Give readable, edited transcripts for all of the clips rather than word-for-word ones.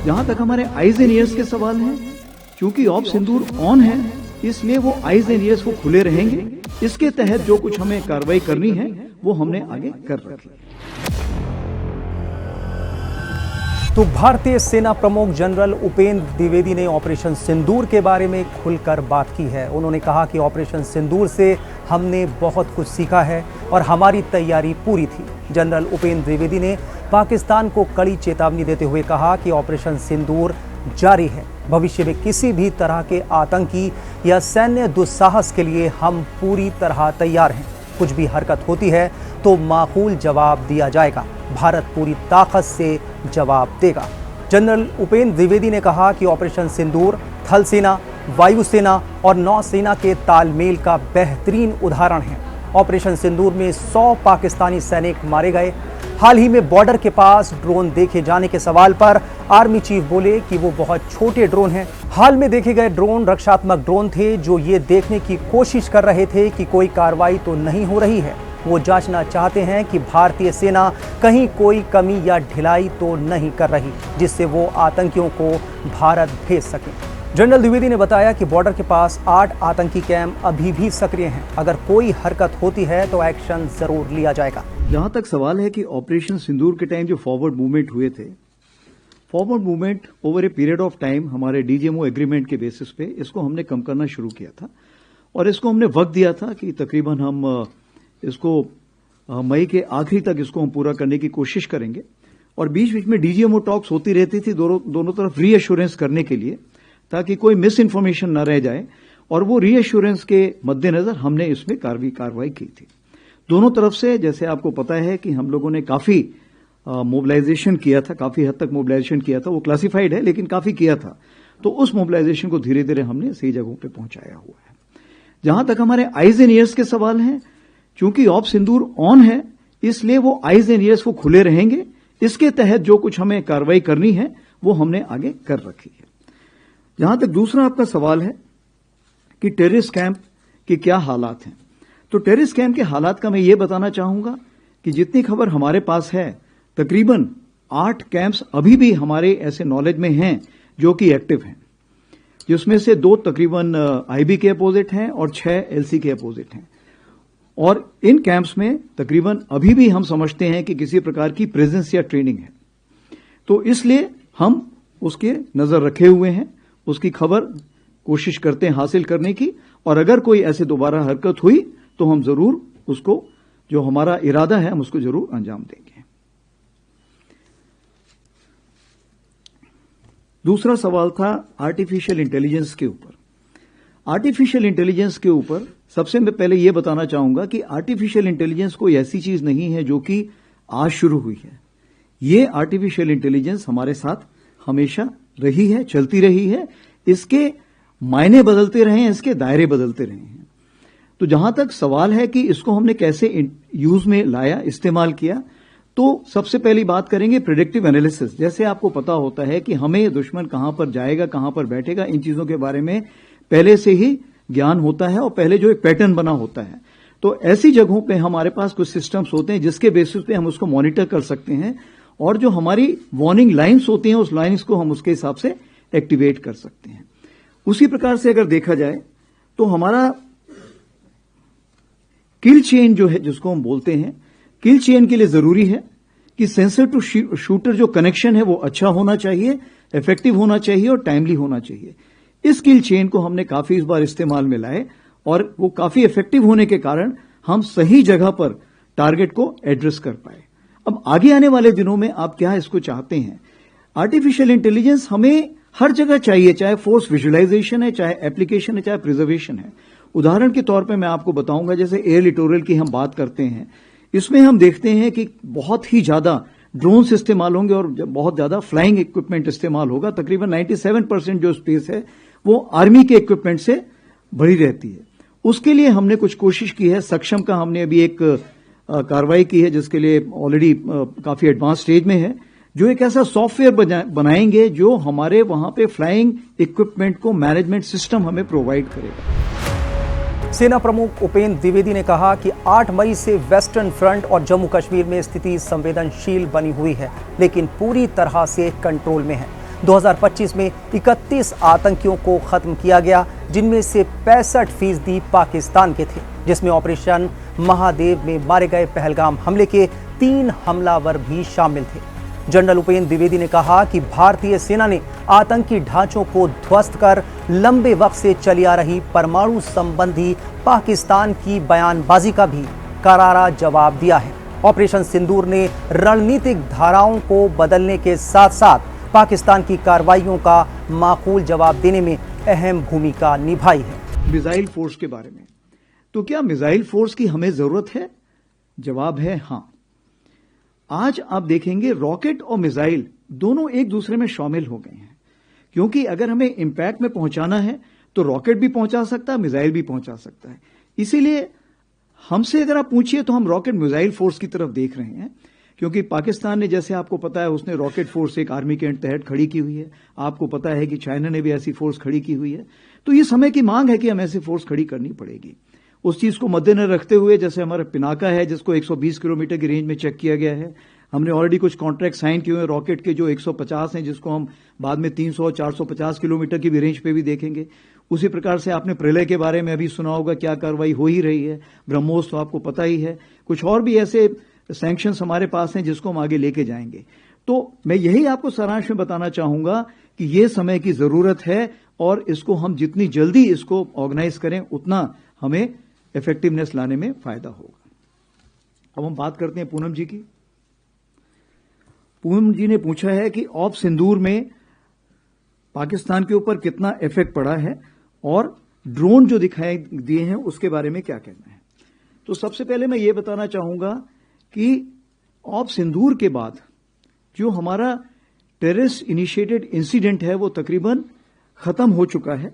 जहां तक हमारे आईज एंड ईयर्स के सवाल हैं, क्योंकि ऑफ सिंदूर ऑन है इसलिए वो आईज एंड ईयर्स वो खुले रहेंगे। इसके तहत जो कुछ हमें कार्रवाई करनी है वो हमने आगे कर रखी। तो भारतीय सेना प्रमुख जनरल उपेंद्र द्विवेदी ने ऑपरेशन सिंदूर के बारे में खुलकर बात की है। उन्होंने कहा कि ऑपरेशन सिंदूर से हमने बहुत कुछ सीखा है और हमारी तैयारी पूरी थी। जनरल उपेंद्र द्विवेदी ने पाकिस्तान को कड़ी चेतावनी देते हुए कहा कि ऑपरेशन सिंदूर जारी है। भविष्य में किसी भी तरह के आतंकी या सैन्य दुस्साहस के लिए हम पूरी तरह तैयार हैं। कुछ भी हरकत होती है तो माकूल जवाब दिया जाएगा। भारत पूरी ताकत से जवाब देगा। जनरल उपेंद्र द्विवेदी ने कहा कि ऑपरेशन सिंदूर थल सेना, वायुसेना और नौसेना के तालमेल का बेहतरीन उदाहरण है। ऑपरेशन सिंदूर में 100 पाकिस्तानी सैनिक मारे गए। हाल ही में बॉर्डर के पास ड्रोन देखे जाने के सवाल पर आर्मी चीफ बोले कि वो बहुत छोटे ड्रोन हैं। हाल में देखे गए ड्रोन रक्षात्मक ड्रोन थे जो ये देखने की कोशिश कर रहे थे कि कोई कार्रवाई तो नहीं हो रही है। वो जांचना चाहते हैं कि भारतीय सेना कहीं कोई कमी या ढिलाई तो नहीं कर रही, जिससे वो आतंकियों को भारत भेज सकें। जनरल द्विवेदी ने बताया कि बॉर्डर के पास 8 आतंकी कैंप अभी भी सक्रिय हैं। अगर कोई हरकत होती है तो एक्शन जरूर लिया जाएगा। जहां तक सवाल है कि ऑपरेशन सिंदूर के टाइम जो फॉरवर्ड मूवमेंट हुए थे, forward movement over a period of time हमारे डीजीएमओ एग्रीमेंट के बेसिस पे इसको हमने कम करना शुरू किया था और इसको हमने वक्त दिया था कि तकरीबन हम इसको मई के आखिरी तक इसको हम पूरा करने की कोशिश करेंगे। और बीच बीच में डीजीएमओ टॉक्स होती रहती थी दोनों तरफ रीएश्योरेंस करने के लिए, ताकि कोई मिस इन्फॉर्मेशन न रह जाए। और वो रीएश्योरेंस के मद्देनजर हमने इसमें कार्रवाई की थी दोनों तरफ से। जैसे आपको पता है कि हम लोगों ने काफी मोबिलाइजेशन किया था, काफी हद तक मोबिलाइजेशन किया था। वो क्लासिफाइड है लेकिन काफी किया था, तो उस मोबिलाइजेशन को धीरे धीरे हमने सही जगहों पे पहुंचाया हुआ है। जहां तक हमारे आईज एंड ईयर्स के सवाल हैं, क्योंकि ऑफ सिंदूर ऑन है इसलिए वो आईज एंड ईयर्स वो खुले रहेंगे। इसके तहत जो कुछ हमें कार्रवाई करनी है वो हमने आगे कर रखी है। जहां तक दूसरा आपका सवाल है कि टेररिस्ट कैंप के क्या हालात हैं, तो टेररिस्ट कैंप के हालात का मैं ये बताना चाहूंगा कि जितनी खबर हमारे पास है, तकरीबन 8 कैंप्स अभी भी हमारे ऐसे नॉलेज में हैं जो कि एक्टिव हैं, जिसमें से 2 तकरीबन आईबी के अपोजिट हैं और 6 एलसी के अपोजिट हैं। और इन कैंप्स में तकरीबन अभी भी हम समझते हैं कि किसी प्रकार की प्रेजेंस या ट्रेनिंग है, तो इसलिए हम उसके नजर रखे हुए हैं, उसकी खबर कोशिश करते हैं हासिल करने की। और अगर कोई ऐसे दोबारा हरकत हुई तो हम जरूर उसको, जो हमारा इरादा है, हम उसको जरूर अंजाम देंगे। दूसरा सवाल था आर्टिफिशियल इंटेलिजेंस के ऊपर। आर्टिफिशियल इंटेलिजेंस के ऊपर सबसे मैं पहले यह बताना चाहूंगा कि आर्टिफिशियल इंटेलिजेंस कोई ऐसी चीज नहीं है जो कि आज शुरू हुई है। ये आर्टिफिशियल इंटेलिजेंस हमारे साथ हमेशा रही है, चलती रही है। इसके मायने बदलते रहे हैं, इसके दायरे बदलते रहे हैं। तो जहां तक सवाल है कि इसको हमने कैसे यूज में लाया, इस्तेमाल किया, तो सबसे पहली बात करेंगे प्रेडिक्टिव एनालिसिस। जैसे आपको पता होता है कि हमें दुश्मन कहां पर जाएगा, कहां पर बैठेगा, इन चीजों के बारे में पहले से ही ज्ञान होता है और पहले जो एक पैटर्न बना होता है। तो ऐसी जगहों पे हमारे पास कुछ सिस्टम्स होते हैं जिसके बेसिस पे हम उसको मॉनिटर कर सकते हैं, और जो हमारी वार्निंग लाइन्स होती हैं उस लाइन्स को हम उसके हिसाब से एक्टिवेट कर सकते हैं। उसी प्रकार से अगर देखा जाए तो हमारा किल चेन जो है, जिसको हम बोलते हैं, किल चेन के लिए जरूरी है कि सेंसर टू शूटर जो कनेक्शन है वो अच्छा होना चाहिए, इफेक्टिव होना चाहिए और टाइमली होना चाहिए। इस किल चेन को हमने काफी इस बार इस्तेमाल में लाए और वो काफी इफेक्टिव होने के कारण हम सही जगह पर टारगेट को एड्रेस कर पाए। अब आगे आने वाले दिनों में आप क्या इसको चाहते हैं? आर्टिफिशियल इंटेलिजेंस हमें हर जगह चाहिए, चाहे फोर्स विजुअलाइजेशन है, चाहे एप्लीकेशन है, चाहे प्रिजर्वेशन है। उदाहरण के तौर पे मैं आपको बताऊंगा, जैसे एयर लिटोरल की हम बात करते हैं, इसमें हम देखते हैं कि बहुत ही ज्यादा ड्रोन्स इस्तेमाल होंगे और बहुत ज्यादा फ्लाइंग इक्विपमेंट इस्तेमाल होगा। तकरीबन 97% जो स्पेस है वो आर्मी के इक्विपमेंट से भरी रहती है। उसके लिए हमने कुछ कोशिश की है। सक्षम का हमने अभी एक कार्रवाई की है जिसके लिए ऑलरेडी काफी एडवांस स्टेज में है, जो एक ऐसा सॉफ्टवेयर बनाएंगे जो हमारे वहां पे फ्लाइंग इक्विपमेंट को मैनेजमेंट सिस्टम हमें प्रोवाइड करेगा। सेना प्रमुख उपेंद्र द्विवेदी ने कहा कि 8 मई से वेस्टर्न फ्रंट और जम्मू कश्मीर में स्थिति संवेदनशील बनी हुई है, लेकिन पूरी तरह से कंट्रोल में है। 2025 में 31 आतंकियों को खत्म किया गया, जिनमें से 65% पाकिस्तान के थे, जिसमें ऑपरेशन महादेव में मारे गए पहलगाम हमले के 3 हमलावर भी शामिल थे। जनरल उपेंद्र द्विवेदी ने कहा कि भारतीय सेना ने आतंकी ढांचों को ध्वस्त कर लंबे वक्त से चली आ रही परमाणु संबंधी पाकिस्तान की बयानबाजी का भी करारा जवाब दिया है। ऑपरेशन सिंदूर ने रणनीतिक धाराओं को बदलने के साथ साथ पाकिस्तान की कार्रवाइयों का माकूल जवाब देने में अहम भूमिका निभाई है। मिसाइल फोर्स के बारे में, तो क्या मिसाइल फोर्स की हमें जरूरत है? जवाब है हां। आज आप देखेंगे रॉकेट और मिसाइल दोनों एक दूसरे में शामिल हो गए हैं, क्योंकि अगर हमें इंपैक्ट में पहुंचाना है तो रॉकेट भी पहुंचा सकता है, मिसाइल भी पहुंचा सकता है। इसीलिए हमसे अगर आप पूछिए तो हम रॉकेट मिसाइल फोर्स की तरफ देख रहे हैं, क्योंकि पाकिस्तान ने, जैसे आपको पता है, उसने रॉकेट फोर्स एक आर्मी के तहत खड़ी की हुई है। आपको पता है कि चाइना ने भी ऐसी फोर्स खड़ी की हुई है। तो ये समय की मांग है कि हमें ऐसी फोर्स खड़ी करनी पड़ेगी। उस चीज को मद्देनजर रखते हुए, जैसे हमारा पिनाका है जिसको 120 किलोमीटर की रेंज में चेक किया गया है, हमने ऑलरेडी कुछ कॉन्ट्रैक्ट साइन किए हुए रॉकेट के जो 150 हैं, जिसको हम बाद में 300-450 किलोमीटर की भी रेंज पे भी देखेंगे। उसी प्रकार से आपने प्रलय के बारे में अभी सुना होगा, क्या कार्रवाई हो ही रही है। ब्रह्मोस तो आपको पता ही है। कुछ और भी ऐसे सैंक्शंस हमारे पास हैं जिसको हम आगे लेके जाएंगे। तो मैं यही आपको सारांश में बताना चाहूंगा कि ये समय की जरूरत है और इसको हम जितनी जल्दी इसको ऑर्गेनाइज करें उतना हमें इफेक्टिवनेस लाने में फायदा होगा। अब हम बात करते हैं पूनम जी की। पूनम जी ने पूछा है कि ऑप सिंदूर में पाकिस्तान के ऊपर कितना इफेक्ट पड़ा है और ड्रोन जो दिखाई दिए हैं उसके बारे में क्या कहना है। तो सबसे पहले मैं ये बताना चाहूंगा कि ऑप सिंदूर के बाद जो हमारा टेररिस्ट इनिशिएटेड इंसिडेंट है वो तकरीबन खत्म हो चुका है।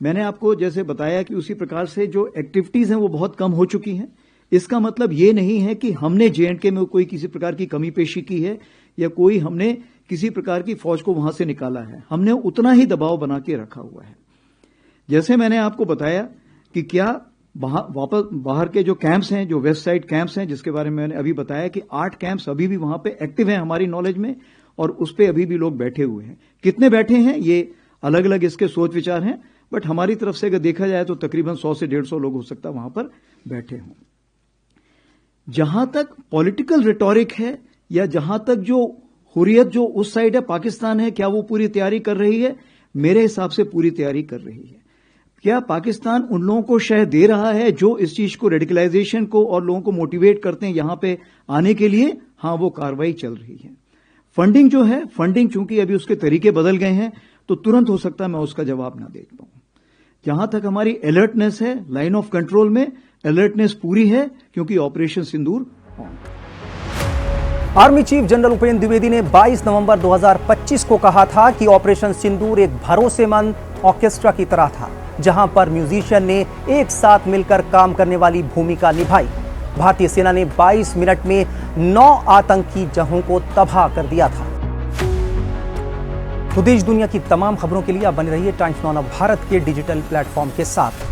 मैंने आपको जैसे बताया कि उसी प्रकार से जो एक्टिविटीज हैं वो बहुत कम हो चुकी हैं। इसका मतलब ये नहीं है कि हमने J&K में कोई किसी प्रकार की कमी पेशी की है या कोई हमने किसी प्रकार की फौज को वहां से निकाला है। हमने उतना ही दबाव बना के रखा हुआ है। जैसे मैंने आपको बताया कि क्या वापस बाहर के जो कैंप्स हैं, जो वेस्ट साइड कैंप्स हैं, जिसके बारे में मैंने अभी बताया कि 8 कैंप्स अभी भी वहां पे एक्टिव हैं हमारी नॉलेज में, और उस पे अभी भी लोग बैठे हुए हैं। कितने बैठे हैं ये अलग अलग इसके सोच विचार हैं, बट हमारी तरफ से अगर देखा जाए तो तकरीबन 100 से 150 लोग हो सकता है वहां पर बैठे हों। जहां तक पॉलिटिकल रिटोरिक है या जहां तक जो हुर्रियत जो उस साइड है, पाकिस्तान है, क्या वो पूरी तैयारी कर रही है? मेरे हिसाब से पूरी तैयारी कर रही है। क्या पाकिस्तान उन लोगों को शह दे रहा है जो इस चीज को, रेडिकलाइजेशन को और लोगों को मोटिवेट करते हैं यहां पे आने के लिए? हाँ, वो कार्रवाई चल रही है। फंडिंग जो है, फंडिंग चूंकि अभी उसके तरीके बदल गए हैं तो तुरंत हो सकता है मैं उसका जवाब ना दे पाऊं। जहां तक हमारी अलर्टनेस है, लाइन ऑफ कंट्रोल में अलर्टनेस पूरी है, क्योंकि operation Sindoor on. Army chief general Upendra Dwivedi ने 22 नवंबर 2025 को कहा था कि ऑपरेशन सिंदूर एक भरोसेमंद ऑर्केस्ट्रा की तरह था, जहां पर म्यूजिशियन ने एक साथ मिलकर काम करने वाली भूमिका निभाई। भारतीय सेना ने 22 मिनट में 9 आतंकी जगहों को तबाह कर दिया था। तो देश दुनिया की तमाम खबरों के लिए आप बने रहिए टाइम्स नाउ भारत के डिजिटल प्लेटफॉर्म के साथ।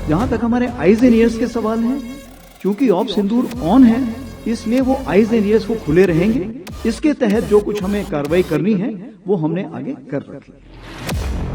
जहां तक हमारे आईज एंड ईयर्स के सवाल हैं, क्योंकि ऑप सिंदूर ऑन है इसलिए वो आईज एंड ईयर्स वो खुले रहेंगे। इसके तहत जो कुछ हमें कार्रवाई करनी है वो हमने आगे कर रखी है।